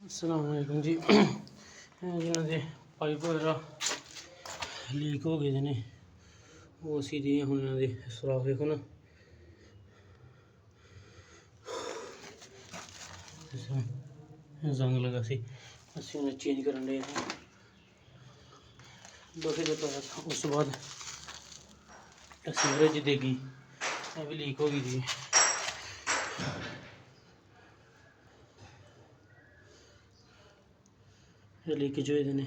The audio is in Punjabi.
ਅਸਲਾਮੁਅਲੈਕੁਮ ਜੀ। ਜਿਨ੍ਹਾਂ ਦੇ ਪਾਈਪ ਵਗੈਰਾ ਲੀਕ ਹੋ ਗਏ ਨੇ ਉਹ ਅਸੀਂ ਦੇ ਹੁਣ ਇਹਨਾਂ ਦੇ ਸੁਰਾਖ ਵੇਖੋ ਨਾ, ਜ਼ੰਗ ਲਗਾ ਸੀ, ਅਸੀਂ ਉਹਨੂੰ ਚੇਂਜ ਕਰਨ ਦੇ ਲੋਹੇ ਦਾ ਪਾਇਆ। ਉਸ ਤੋਂ ਬਾਅਦ ਸੀਵਰੇਜ ਦੇਗੀ ਇਹ ਵੀ ਲੀਕ ਹੋ ਗਈ ਸੀ। ਲੀकेज होए ने